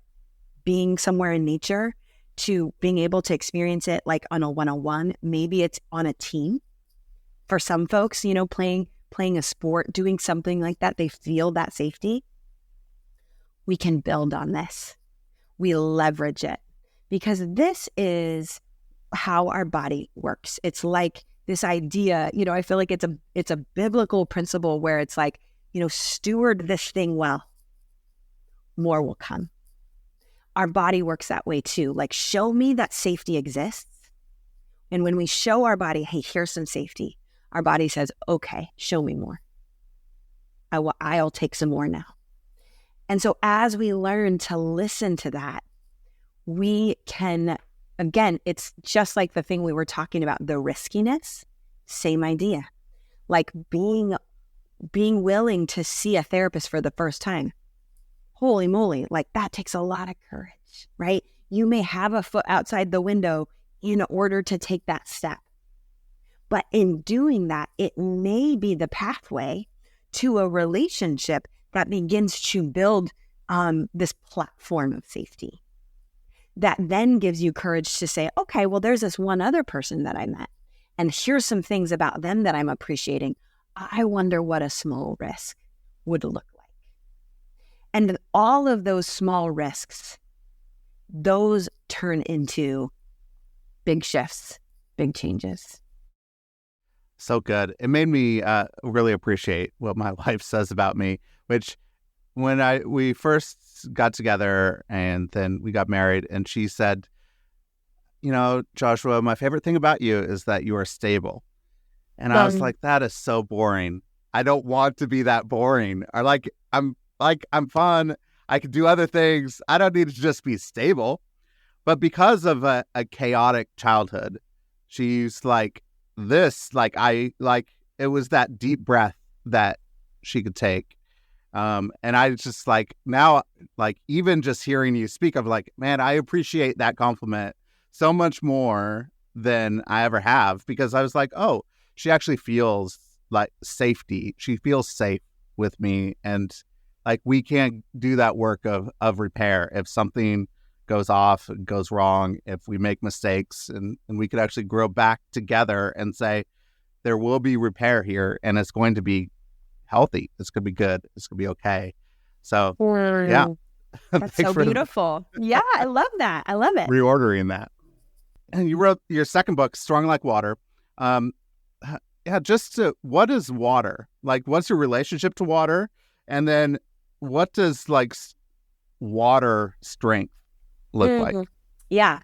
being somewhere in nature, to being able to experience it like on a one-on-one, maybe it's on a team. For some folks, playing a sport, doing something like that, they feel that safety. We can build on this. We leverage it because this is how our body works. It's like this idea, I feel like it's a biblical principle where it's like, steward this thing well, more will come. Our body works that way too. Like, show me that safety exists. And when we show our body, hey, here's some safety, our body says, okay, show me more. I'll take some more now. And so as we learn to listen to that, we can again, it's just like the thing we were talking about, the riskiness, same idea. Like being willing to see a therapist for the first time. Holy moly, like that takes a lot of courage, right? You may have a foot outside the window in order to take that step. But in doing that, it may be the pathway to a relationship that begins to build this platform of safety. That then gives you courage to say, okay, well, there's this one other person that I met, and here's some things about them that I'm appreciating. I wonder what a small risk would look like. And all of those small risks, those turn into big shifts, big changes. So good. It made me really appreciate what my wife says about me, which when we first got together and then we got married, and she said, you know, Joshua, my favorite thing about you is that you are stable. And I was like, that is so boring. I don't want to be that boring. Or I'm fun. I can do other things. I don't need to just be stable. But because of a chaotic childhood, she's like, it was that deep breath that she could take. And I just like, now, like, even just hearing you speak, of like, man, I appreciate that compliment so much more than I ever have, because I was like, oh, she actually feels like safety. She feels safe with me. And like, we can't do that work of repair if something goes off, goes wrong, if we make mistakes, and we could actually grow back together and say, there will be repair here, and it's going to be healthy. It's going to be good. It's going to be okay. So, yeah. That's so beautiful. Yeah, I love that. I love it. Reordering that. And you wrote your second book, Strong Like Water. What is water? Like, what's your relationship to water? And then what does like water strength look like? Yeah.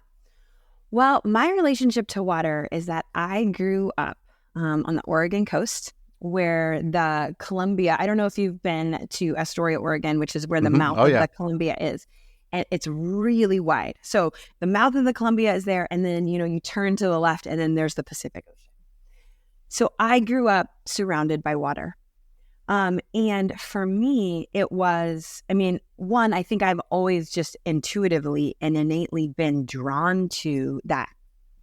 Well, my relationship to water is that I grew up on the Oregon coast, where the Columbia, I don't know if you've been to Astoria, Oregon, which is where the mouth of the Columbia is. And it's really wide. So the mouth of the Columbia is there, and then, you turn to the left, and then there's the Pacific Ocean. So I grew up surrounded by water. And for me, it was, one, I think I've always just intuitively and innately been drawn to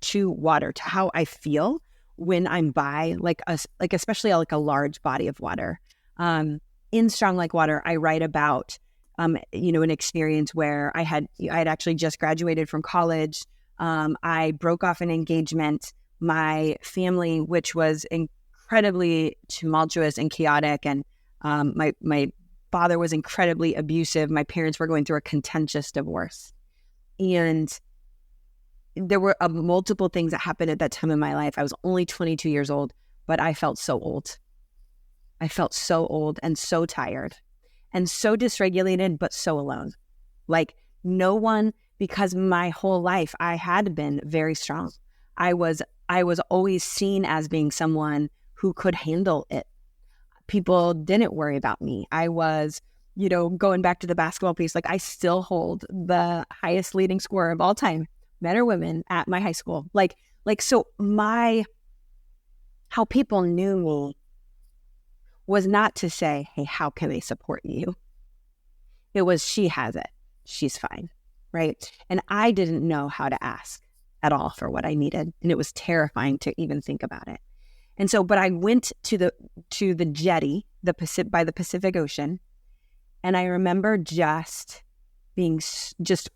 water, to how I feel when I'm by especially like a large body of water. In Strong Like Water, I write about, an experience where I had actually just graduated from college. I broke off an engagement. My family, which was incredibly tumultuous and chaotic, and my father was incredibly abusive. My parents were going through a contentious divorce, and there were multiple things that happened at that time in my life. I was only 22 years old, but I felt so old. I felt so old and so tired and so dysregulated, but so alone. Like no one, because my whole life I had been very strong. I was always seen as being someone who could handle it. People didn't worry about me. I was, going back to the basketball piece, like I still hold the highest leading scorer of all time, men or women, at my high school. So how people knew me was not to say, hey, how can they support you? It was, she has it. She's fine, right? And I didn't know how to ask at all for what I needed. And it was terrifying to even think about it. And so, but I went to the jetty, by the Pacific Ocean, and I remember just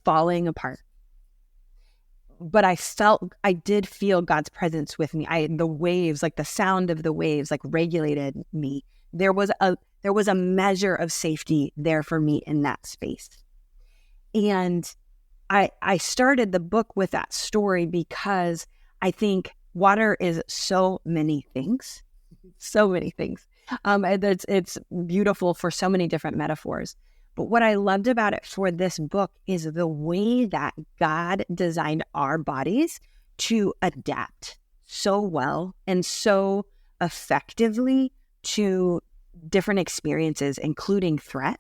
falling apart. But I did feel God's presence with me. The waves, like the sound of the waves, like regulated me. There was a measure of safety there for me in that space. And I started the book with that story because I think water is so many things. It's beautiful for so many different metaphors. But what I loved about it for this book is the way that God designed our bodies to adapt so well and so effectively to different experiences, including threat,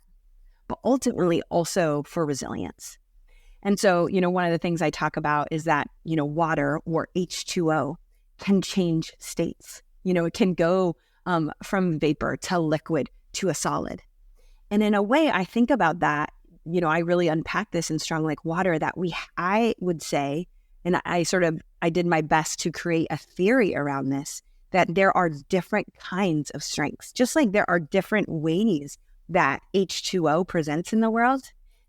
but ultimately also for resilience. And so, one of the things I talk about is that, water or H2O can change states. It can go from vapor to liquid to a solid. And in a way, I think about that, I really unpack this in Strong Like Water that I would say, and I did my best to create a theory around this, that there are different kinds of strengths. Just like there are different ways that H2O presents in the world,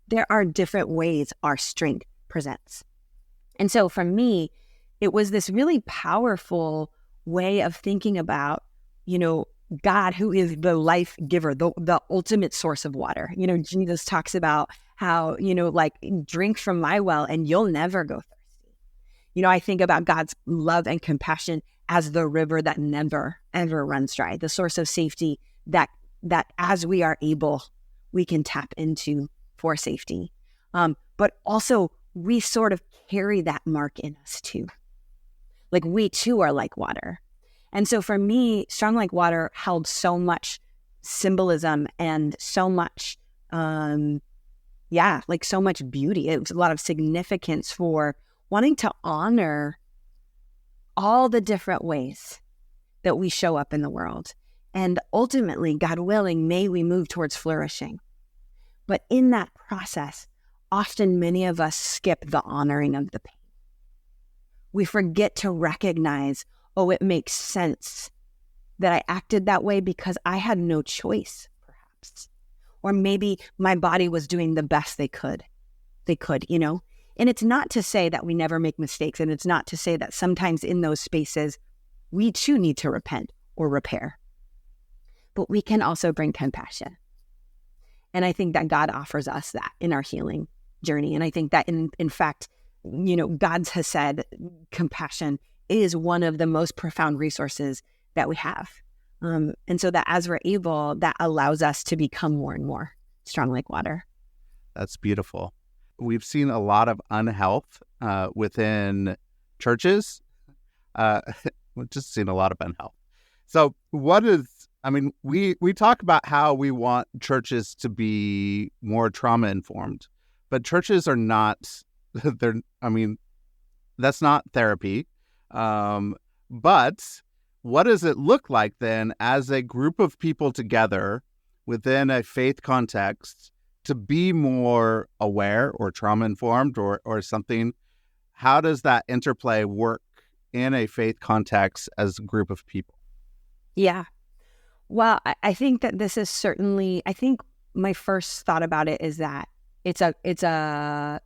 there are different ways our strength presents. And so for me, it was this really powerful way of thinking about, God, who is the life giver, the ultimate source of water. Jesus talks about how, drink from my well and you'll never go thirsty. I think about God's love and compassion as the river that never, ever runs dry, the source of safety that as we are able, we can tap into for safety. But also we sort of carry that mark in us too. Like we too are like water. And so for me, Strong Like Water held so much symbolism and so much, so much beauty. It was a lot of significance for wanting to honor all the different ways that we show up in the world. And ultimately, God willing, may we move towards flourishing. But in that process, often many of us skip the honoring of the pain. We forget to recognize, it makes sense that I acted that way because I had no choice, perhaps. Or maybe my body was doing the best they could. And it's not to say that we never make mistakes. And it's not to say that sometimes in those spaces, we too need to repent or repair. But we can also bring compassion. And I think that God offers us that in our healing journey. And I think that in fact, God has said compassion is one of the most profound resources that we have. And so that as we're able, that allows us to become more and more strong like water. That's beautiful. We've seen a lot of unhealth within churches. We've just seen a lot of unhealth. So we talk about how we want churches to be more trauma informed, but churches are not, that's not therapy. But what does it look like then as a group of people together within a faith context to be more aware or trauma informed or something? How does that interplay work in a faith context as a group of people? Yeah. Well, I think that this is certainly, I think my first thought about it is that it's a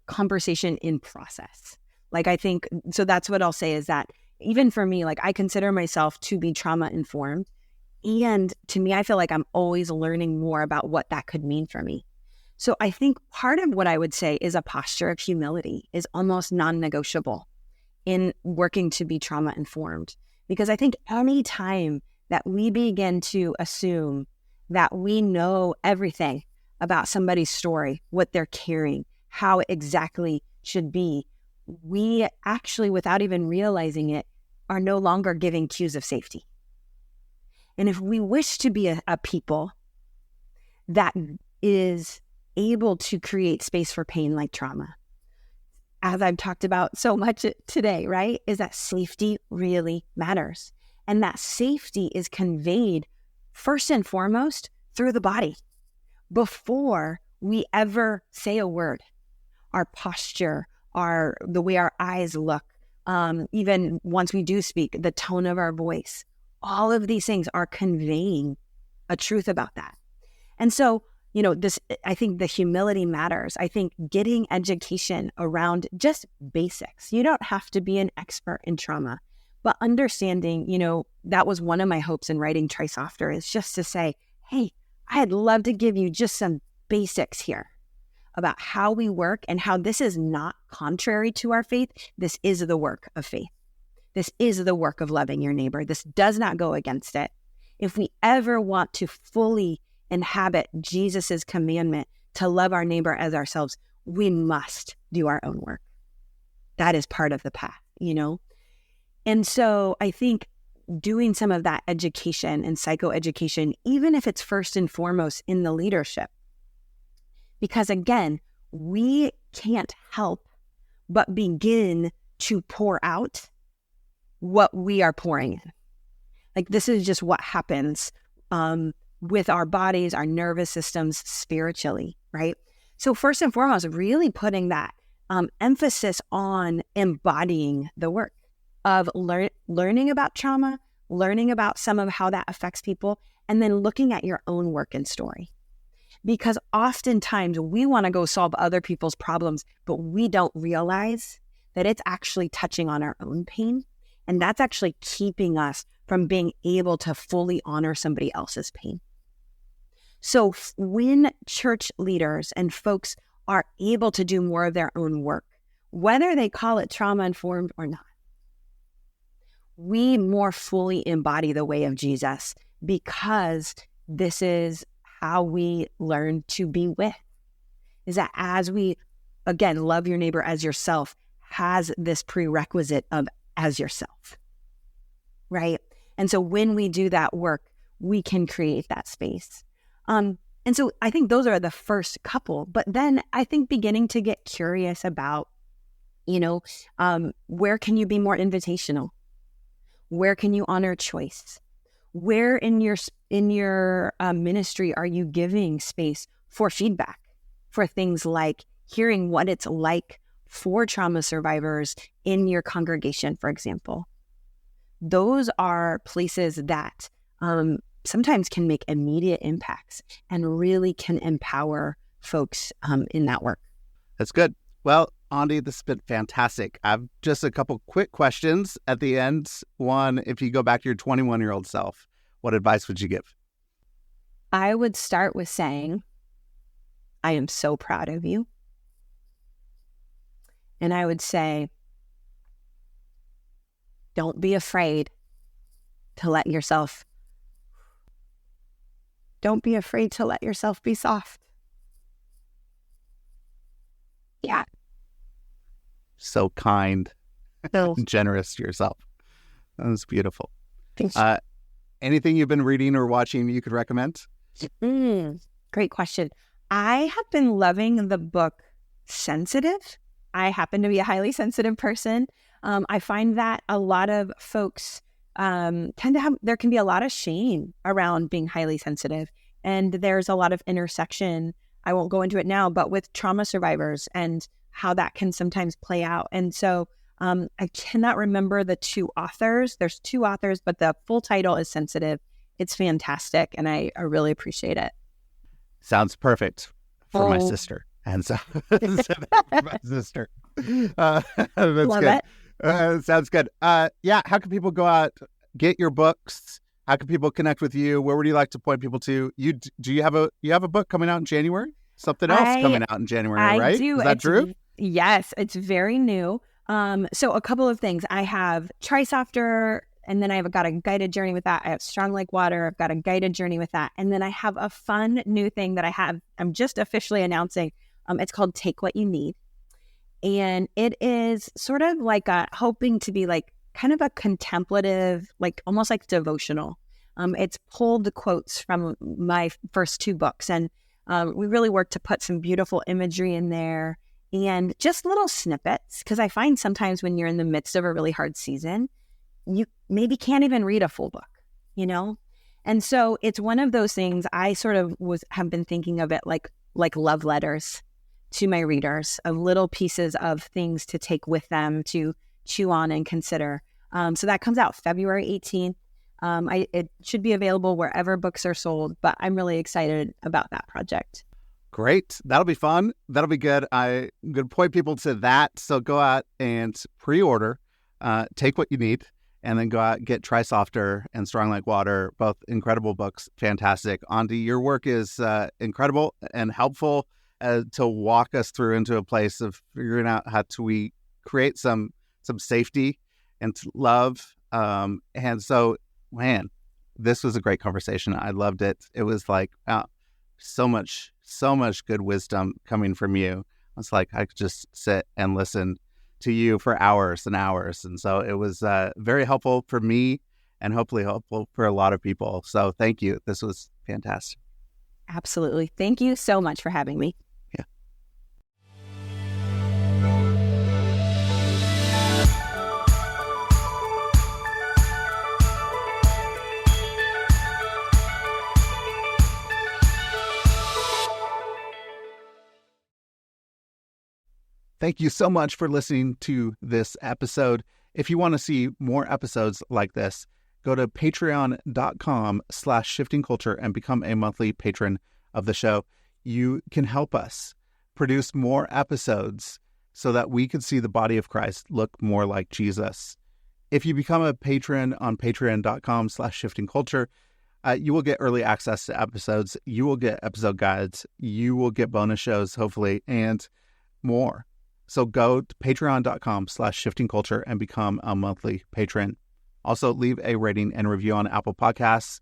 conversation in process. I think, so that's what I'll say is that even for me, I consider myself to be trauma informed. And to me, I feel like I'm always learning more about what that could mean for me. So I think part of what I would say is a posture of humility is almost non-negotiable in working to be trauma informed. Because I think any time that we begin to assume that we know everything about somebody's story, what they're carrying, how it exactly should be, we actually, without even realizing it, are no longer giving cues of safety. And if we wish to be a people that is able to create space for pain like trauma, as I've talked about so much today, right, is that safety really matters. And that safety is conveyed first and foremost through the body. Before we ever say a word, our posture, the way our eyes look, even once we do speak, the tone of our voice, all of these things are conveying a truth about that. And so, I think the humility matters. I think getting education around just basics. You don't have to be an expert in trauma, but understanding, that was one of my hopes in writing Try Softer, is just to say, hey, I'd love to give you just some basics here about how we work and how this is not contrary to our faith. This is the work of faith. This is the work of loving your neighbor. This does not go against it. If we ever want to fully inhabit Jesus's commandment to love our neighbor as ourselves, we must do our own work. That is part of the path, And so I think doing some of that education and psychoeducation, even if it's first and foremost in the leadership, because again, we can't help but begin to pour out what we are pouring in. Like, this is just what happens with our bodies, our nervous systems, spiritually, right? So first and foremost, really putting that emphasis on embodying the work of learning about trauma, learning about some of how that affects people, and then looking at your own work and story. Because oftentimes we want to go solve other people's problems, but we don't realize that it's actually touching on our own pain. And that's actually keeping us from being able to fully honor somebody else's pain. So when church leaders and folks are able to do more of their own work, whether they call it trauma-informed or not, we more fully embody the way of Jesus, because this is how we learn to be with. Is that as we, again, love your neighbor as yourself, has this prerequisite of as yourself, right? And so when we do that work, we can create that space. And so I think those are the first couple, but then I think beginning to get curious about, where can you be more invitational? Where can you honor choice? Where in your ministry are you giving space for feedback, for things like hearing what it's like for trauma survivors in your congregation, for example? Those are places that sometimes can make immediate impacts and really can empower folks in that work. That's good. Well, Aundi, this has been fantastic. I've just a couple quick questions at the end. One, if you go back to your 21-year-old self, what advice would you give? I would start with saying, I am so proud of you. And I would say, don't be afraid to let yourself be soft. Yeah. So kind So and generous to yourself. That was beautiful. thanks. Anything you've been reading or watching you could recommend? Great question. I have been loving the book Sensitive. I happen to be a highly sensitive person. I find that a lot of folks there can be a lot of shame around being highly sensitive. And there's a lot of intersection, I won't go into it now, but with trauma survivors and how that can sometimes play out. And so I cannot remember the two authors. There's two authors, but the full title is Sensitive. It's fantastic, and I really appreciate it. Sounds perfect for my sister. And so, for my sister. That's Love good. it. Sounds good. Yeah, how can people go out, get your books? How can people connect with you? Where would you like to point people to? Do you have a book coming out in January? Something else coming out in January, right? I do. Is that true? Yes, it's very new. So a couple of things. I have Trisofter, and then I've got a guided journey with that. I have Strong Like Water. I've got a guided journey with that. And then I have a fun new thing that I'm just officially announcing. It's called Take What You Need. And it is sort of like hoping to be like kind of a contemplative, like almost like devotional. It's pulled quotes from my first two books. And we really work to put some beautiful imagery in there and just little snippets. Because I find sometimes when you're in the midst of a really hard season, you maybe can't even read a full book, And so it's one of those things I sort of have been thinking of it like love letters to my readers, of little pieces of things to take with them, to chew on and consider. So that comes out February 18th. It should be available wherever books are sold, but I'm really excited about that project. Great. That'll be fun. That'll be good. I'm going to point people to that. So go out and pre-order, Take What You Need, and then go out, get Trisofter and Strong Like Water, both incredible books. Fantastic. Aundi, your work is incredible and helpful to walk us through into a place of figuring out how we create some safety and love. And so, man, this was a great conversation. I loved it. It was like so much good wisdom coming from you. It's like I could just sit and listen to you for hours and hours. And so it was very helpful for me and hopefully helpful for a lot of people. So thank you. This was fantastic. Absolutely. Thank you so much for having me. Yeah. Thank you so much for listening to this episode. If you want to see more episodes like this, go to patreon.com/shiftingculture and become a monthly patron of the show. You can help us produce more episodes so that we can see the body of Christ look more like Jesus. If you become a patron on patreon.com/shiftingculture, you will get early access to episodes. You will get episode guides. You will get bonus shows, hopefully, and more. So go to patreon.com/shiftingculture and become a monthly patron. Also, leave a rating and review on Apple Podcasts.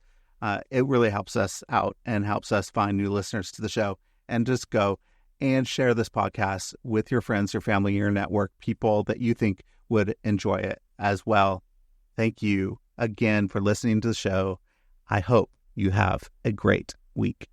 It really helps us out and helps us find new listeners to the show. And just go and share this podcast with your friends, your family, your network, people that you think would enjoy it as well. Thank you again for listening to the show. I hope you have a great week.